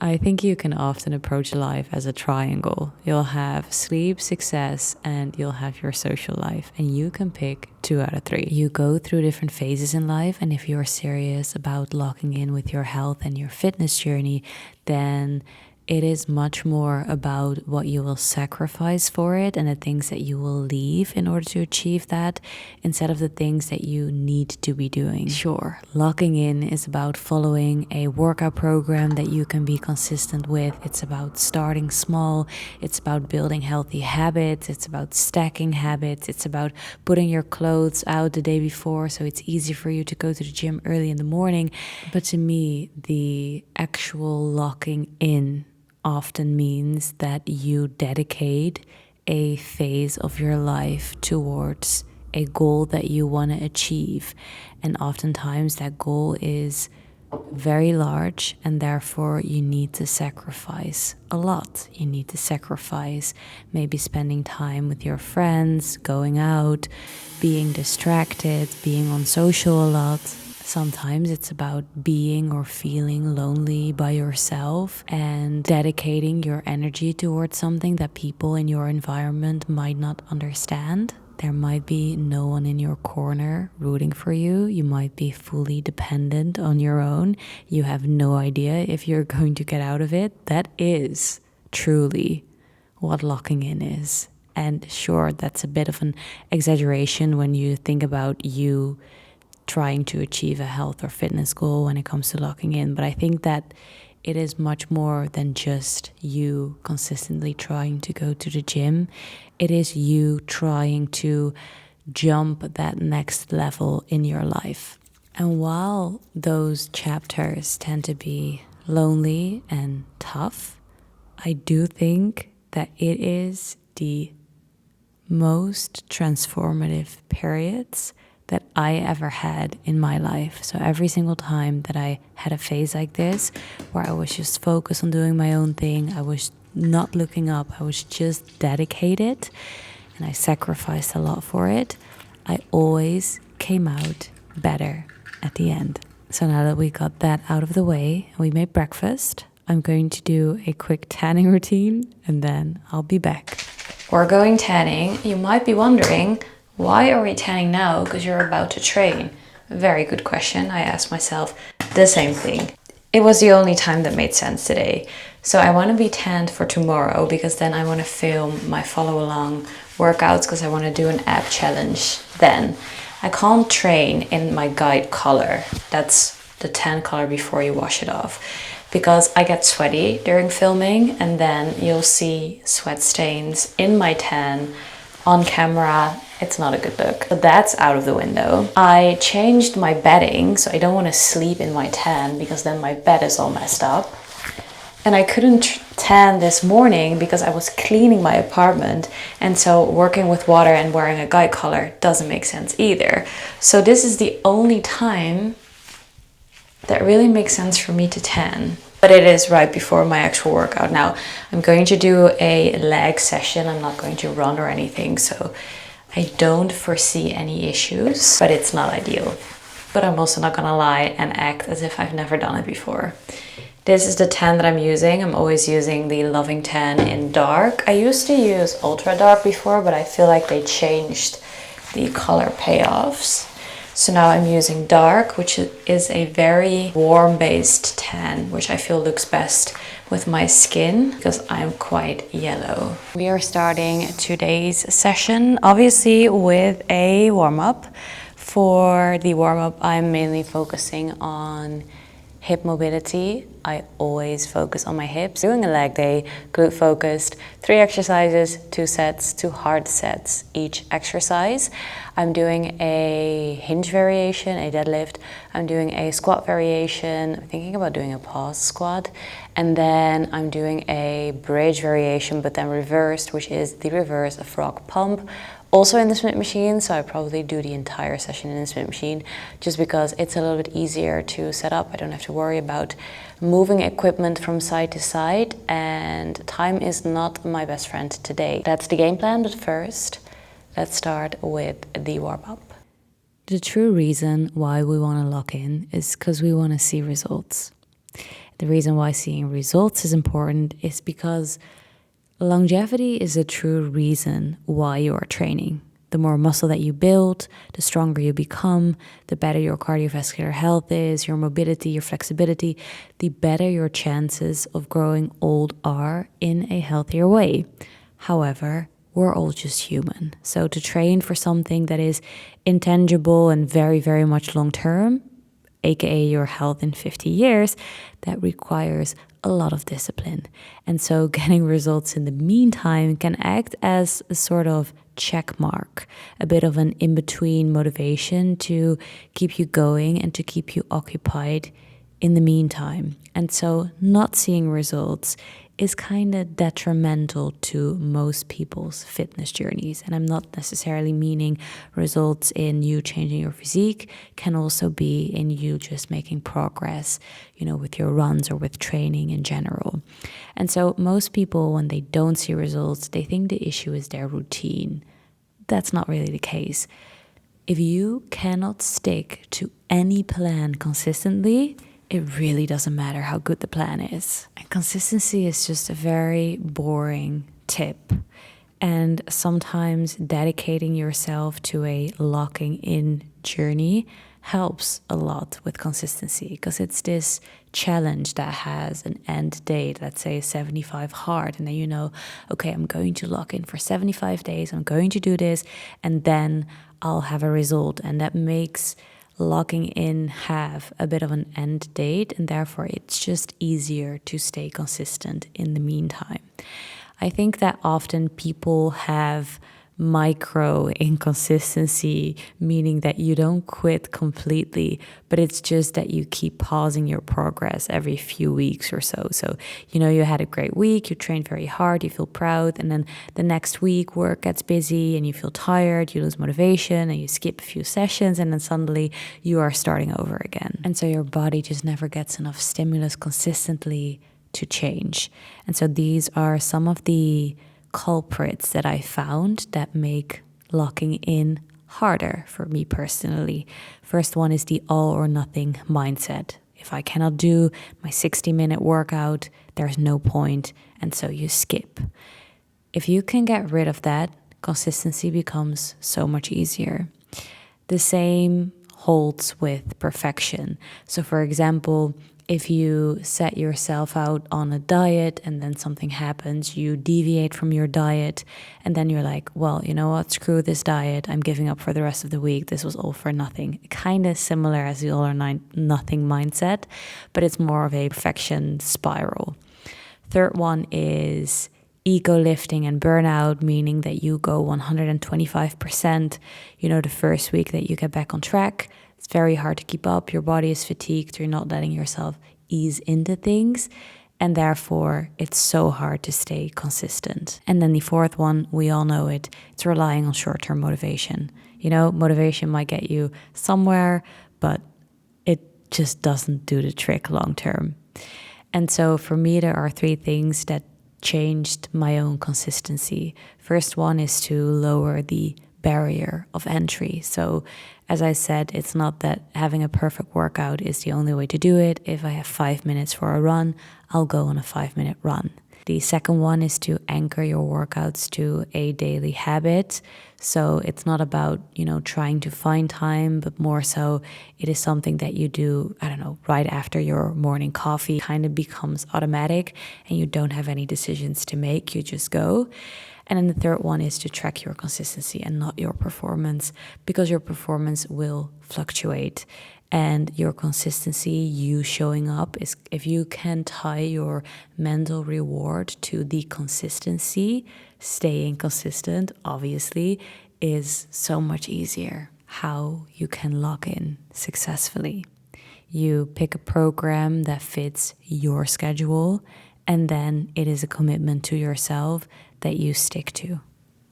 I think you can often approach life as a triangle. You'll have sleep, success, and you'll have your social life, and you can pick 2 out of 3. You go through different phases in life, and if you're serious about locking in with your health and your fitness journey, then it is much more about what you will sacrifice for it and the things that you will leave in order to achieve that, instead of the things that you need to be doing. Sure, locking in is about following a workout program that you can be consistent with. It's about starting small. It's about building healthy habits. It's about stacking habits. It's about putting your clothes out the day before so it's easy for you to go to the gym early in the morning. But to me, the actual locking in often means that you dedicate a phase of your life towards a goal that you want to achieve. And oftentimes that goal is very large, and therefore you need to sacrifice a lot. You need to sacrifice maybe spending time with your friends, going out, being distracted, being on social a lot. Sometimes it's about being or feeling lonely by yourself and dedicating your energy towards something that people in your environment might not understand. There might be no one in your corner rooting for you. You might be fully dependent on your own. You have no idea if you're going to get out of it. That is truly what locking in is. And sure, that's a bit of an exaggeration when you think about you trying to achieve a health or fitness goal when it comes to locking in. But I think that it is much more than just you consistently trying to go to the gym. It is you trying to jump that next level in your life. And while those chapters tend to be lonely and tough, I do think that it is the most transformative periods that I ever had in my life. So every single time that I had a phase like this, where I was just focused on doing my own thing, I was not looking up, I was just dedicated, and I sacrificed a lot for it, I always came out better at the end. So now that we got that out of the way and we made breakfast, I'm going to do a quick tanning routine and then I'll be back. We're going tanning. You might be wondering, why are we tanning now? Because you're about to train. Very good question. I asked myself the same thing. It was the only time that made sense today. So I want to be tanned for tomorrow because then I want to film my follow along workouts because I want to do an ab challenge then. I can't train in my guide color. That's the tan color before you wash it off, because I get sweaty during filming and then you'll see sweat stains in my tan on camera. It's not a good look. So that's out of the window. I changed my bedding, so I don't want to sleep in my tan because then my bed is all messed up. And I couldn't tan this morning because I was cleaning my apartment, and so working with water and wearing a guide collar doesn't make sense either. So this is the only time that really makes sense for me to tan. But it is right before my actual workout. Now, I'm going to do a leg session. I'm not going to run or anything, so I don't foresee any issues, but it's not ideal. But I'm also not gonna lie and act as if I've never done it before. This is the tan that I'm using. I'm always using the Loving Tan in dark. I used to use ultra dark before, but I feel like they changed the color payoffs. So now I'm using dark, which is a very warm-based tan, which I feel looks best with my skin because I'm quite yellow. We are starting today's session, obviously with a warm-up. For the warm-up, I'm mainly focusing on hip mobility. I always focus on my hips. Doing a leg day, glute focused, 3 exercises, 2 sets, 2 hard sets each exercise. I'm doing a hinge variation, a deadlift. I'm doing a squat variation. I'm thinking about doing a pause squat. And then I'm doing a bridge variation, but then reversed, which is the reverse of frog pump. Also in the Smith machine, so I probably do the entire session in the Smith machine just because it's a little bit easier to set up. I don't have to worry about moving equipment from side to side, and time is not my best friend today. That's the game plan, but first, let's start with the warm-up. The true reason why we want to lock in is because we want to see results. The reason why seeing results is important is because longevity is a true reason why you are training. The more muscle that you build, the stronger you become, the better your cardiovascular health is, your mobility, your flexibility, the better your chances of growing old are in a healthier way. However, we're all just human. So to train for something that is intangible and very, very much long term, aka your health in 50 years, that requires a lot of discipline. And so getting results in the meantime can act as a sort of check mark, a bit of an in-between motivation to keep you going and to keep you occupied in the meantime. And so not seeing results is kind of detrimental to most people's fitness journeys. And I'm not necessarily meaning results in you changing your physique, can also be in you just making progress, with your runs or with training in general. And so most people, when they don't see results, they think the issue is their routine. That's not really the case. If you cannot stick to any plan consistently, it really doesn't matter how good the plan is. And consistency is just a very boring tip. And sometimes dedicating yourself to a locking in journey helps a lot with consistency, because it's this challenge that has an end date, let's say 75 hard, and then okay, I'm going to lock in for 75 days, I'm going to do this, and then I'll have a result. And that makes locking in have a bit of an end date, and therefore it's just easier to stay consistent in the meantime. I think that often people have micro inconsistency, meaning that you don't quit completely, but it's just that you keep pausing your progress every few weeks or so. So, you had a great week, you trained very hard, you feel proud, and then the next week work gets busy and you feel tired, you lose motivation and you skip a few sessions, and then suddenly you are starting over again. And so your body just never gets enough stimulus consistently to change. And so these are some of the culprits that I found that make locking in harder for me personally. First one is the all or nothing mindset. If I cannot do my 60-minute workout, there's no point, and so you skip. If you can get rid of that, consistency becomes so much easier. The same holds with perfection. So for example, if you set yourself out on a diet and then something happens, you deviate from your diet, and then you're like, well, you know what, screw this diet, I'm giving up for the rest of the week, this was all for nothing. Kind of similar as the all or nothing mindset, but it's more of a perfection spiral. Third one is ego lifting and burnout, meaning that you go 125%, the first week that you get back on track. It's very hard to keep up. Your body is fatigued. You're not letting yourself ease into things. And therefore, it's so hard to stay consistent. And then the fourth one, we all know it. It's relying on short-term motivation. Motivation might get you somewhere, but it just doesn't do the trick long-term. And so for me, there are three things that changed my own consistency. First one is to lower the barrier of entry. So as I said, it's not that having a perfect workout is the only way to do it. If I have 5 minutes for a run, I'll go on a 5-minute run. The second one is to anchor your workouts to a daily habit. So it's not about, trying to find time, but more so it is something that you do, right after your morning coffee. Kind of becomes automatic and you don't have any decisions to make, you just go. And then the third one is to track your consistency and not your performance, because your performance will fluctuate. And your consistency, you showing up, is if you can tie your mental reward to the consistency, staying consistent, obviously, is so much easier. How you can lock in successfully. You pick a program that fits your schedule, and then it is a commitment to yourself that you stick to.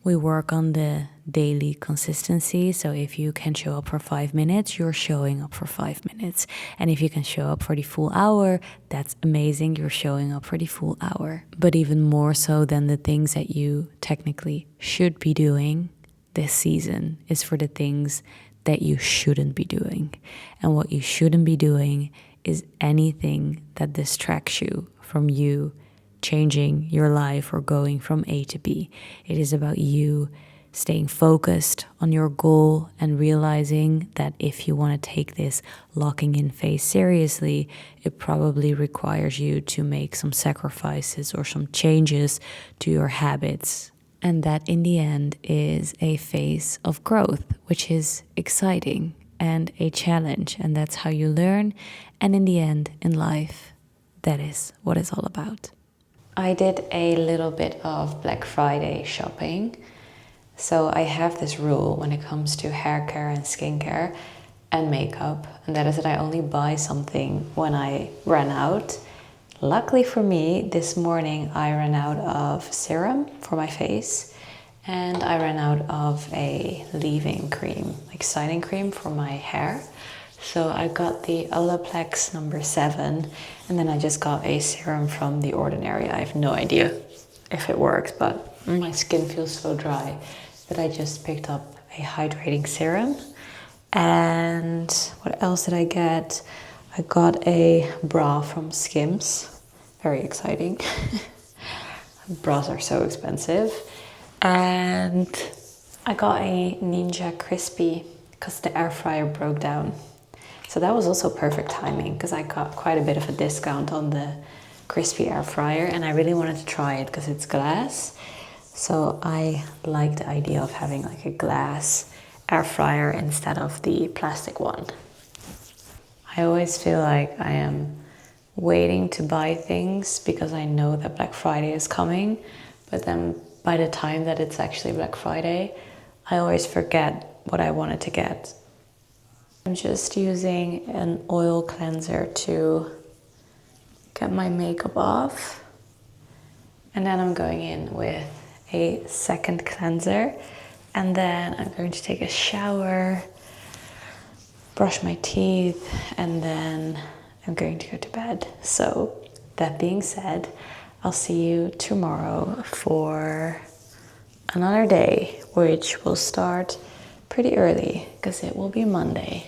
We work on the daily consistency. So if you can show up for 5 minutes, you're showing up for 5 minutes. And if you can show up for the full hour, that's amazing. You're showing up for the full hour. But even more so than the things that you technically should be doing this season is for the things that you shouldn't be doing. And what you shouldn't be doing is anything that distracts you from you changing your life or going from A to B. It is about you staying focused on your goal and realizing that if you want to take this locking in phase seriously, it probably requires you to make some sacrifices or some changes to your habits. And that in the end is a phase of growth, which is exciting and a challenge. And that's how you learn. And in the end, in life, that is what it's all about. I did a little bit of Black Friday shopping. So I have this rule when it comes to hair care and skincare and makeup, and that is that I only buy something when I run out. Luckily for me, this morning I ran out of serum for my face, and I ran out of a leave-in cream, like styling cream for my hair. So I got the Olaplex number 7, and then I just got a serum from The Ordinary. I have no idea if it works, but my skin feels so dry that I just picked up a hydrating serum. And what else did I get? I got a bra from Skims. Very exciting. Bras are so expensive. And I got a Ninja Crispy because the air fryer broke down. So that was also perfect timing because I got quite a bit of a discount on the crispy air fryer, and I really wanted to try it because it's glass. So I like the idea of having like a glass air fryer instead of the plastic one. I always feel like I am waiting to buy things because I know that Black Friday is coming, but then by the time that it's actually Black Friday, I always forget what I wanted to get. I'm just using an oil cleanser to get my makeup off, and then I'm going in with a second cleanser, and then I'm going to take a shower, brush my teeth, and then I'm going to go to bed. So that being said, I'll see you tomorrow for another day, which will start pretty early because it will be Monday.